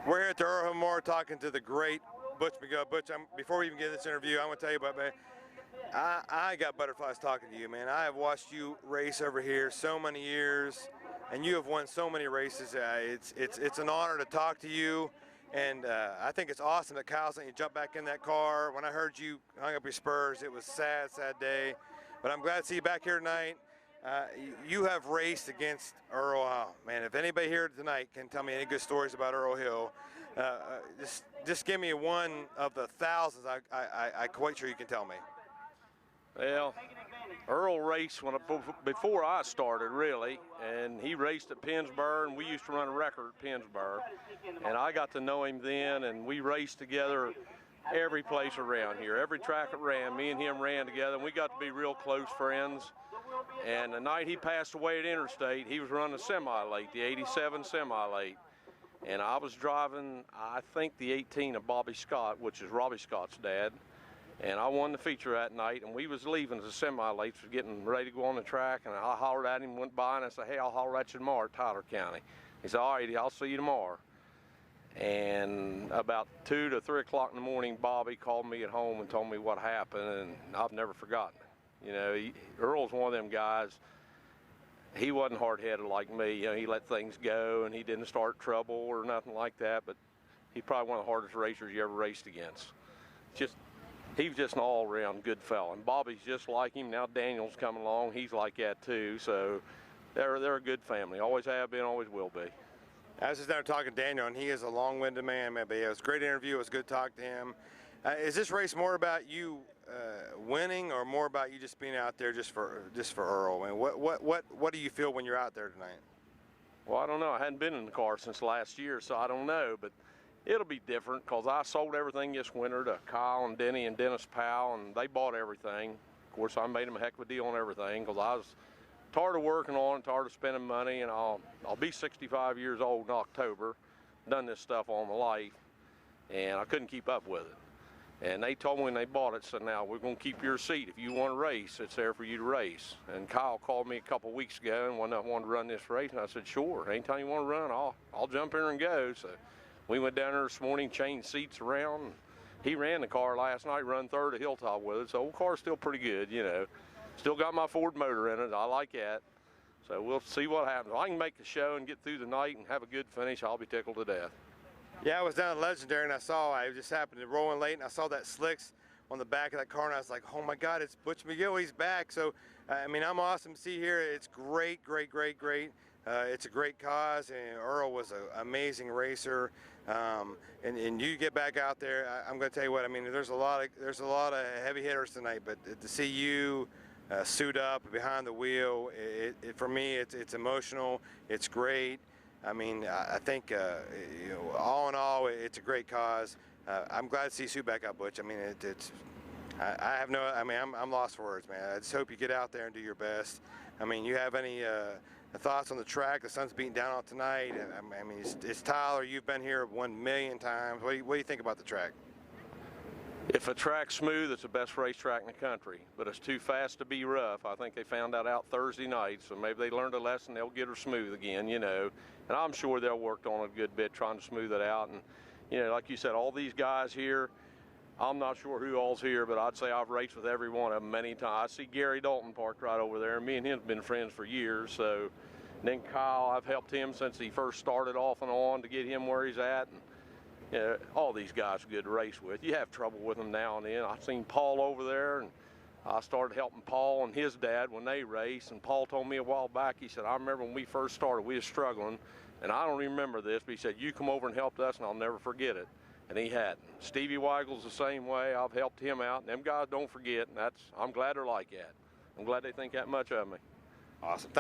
We're here at the Earl talking to the great Butch McGill. Butch, before we even get this interview, I want to tell you about, man, I got butterflies talking to you, man. I have watched you race over here so many years, and you have won so many races. It's an honor to talk to you, and I think it's awesome that Kyle's letting you jump back in that car. When I heard you hung up your spurs, it was a sad, sad day, but I'm glad to see you back here tonight. You have raced against Earl. Oh, man, if anybody here tonight can tell me any good stories about Earl Hill, just give me one of the thousands I'm quite sure you can tell me. Well, Earl raced before I started, really, and he raced at Pennsburg, and we used to run a record at Pennsburg, and I got to know him then, and we raced together every place around here, every track it ran. Me and him ran together, and we got to be real close friends. And the night he passed away at Interstate, he was running a semi-late, the 87 semi-late. And I was driving, I think, the 18 of Bobby Scott, which is Robbie Scott's dad. And I won the feature that night, and we was leaving as a semi-late, was getting ready to go on the track, and I hollered at him, went by, and I said, hey, I'll holler at you tomorrow at Tyler County. He said, all righty, I'll see you tomorrow. And about 2 to 3 o'clock in the morning, Bobby called me at home and told me what happened, and I've never forgotten it. You know, Earl's one of them guys. He wasn't hard-headed like me. You know, he let things go, and he didn't start trouble or nothing like that. But he's probably one of the hardest racers you ever raced against. He was just an all-around good fella. And Bobby's just like him. Now Daniel's coming along. He's like that too. So they're a good family. Always have been, always will be. I was just down talking to Daniel, and he is a long-winded man, man. But yeah, it was a great interview. It was good to talk to him. Is this race more about you winning, or more about you just being out there just for Earl? I mean, what do you feel when you're out there tonight? Well, I don't know. I hadn't been in the car since last year, so I don't know. But it'll be different because I sold everything this winter to Kyle and Denny and Dennis Powell, and they bought everything. Of course, I made them a heck of a deal on everything because I was tired of working on it, tired of spending money, and I'll be 65 years old in October. Done this stuff all my life, and I couldn't keep up with it. And they told me when they bought it, said, now we're going to keep your seat. If you want to race, it's there for you to race. And Kyle called me a couple weeks ago and wanted to run this race, and I said, sure, anytime you want to run, I'll jump in and go. So we went down there this morning, changed seats around. And he ran the car last night, run third at Hilltop with it, so the car's still pretty good, you know. Still got my Ford motor in it, I like that. So we'll see what happens. If I can make the show and get through the night and have a good finish, I'll be tickled to death. Yeah, I was down at Legendary, and I just happened to roll in late, and I saw that slicks on the back of that car, and I was like, oh my God, it's Butch McGill, he's back. So, I mean, I'm awesome to see here. It's great, great, great, great. It's a great cause, and Earl was an amazing racer. And you get back out there, I'm going to tell you what, I mean, there's a lot of heavy hitters tonight, but to see you suit up behind the wheel, for me, it's emotional, it's great. I mean, I think, you know, all in all, it's a great cause. I'm glad to see Sue back out, Butch. I mean, I'm lost for words, man. I just hope you get out there and do your best. I mean, you have any thoughts on the track? The sun's beating down on tonight. I mean, it's Tyler. You've been here 1,000,000 times. What do you think about the track? If a track's smooth, it's the best racetrack in the country, but it's too fast to be rough. I think they found that out Thursday night, so maybe they learned a lesson. They'll get her smooth again, you know. And I'm sure they'll work on it a good bit, trying to smooth it out. And, you know, like you said, all these guys here, I'm not sure who all's here, but I'd say I've raced with every one of them many times. I see Gary Dalton parked right over there. Me and him have been friends for years. So, and then Kyle, I've helped him since he first started off and on to get him where he's at. And, you know, all these guys are good to race with. You have trouble with them now and then. I've seen Paul over there, and I started helping Paul and his dad when they race. And Paul told me a while back, he said, I remember when we first started, we was struggling, and I don't remember this, but he said, you come over and helped us, and I'll never forget it. And he hadn't. Stevie Weigel's the same way. I've helped him out, and them guys don't forget, and I'm glad they're like that. I'm glad they think that much of me. Awesome.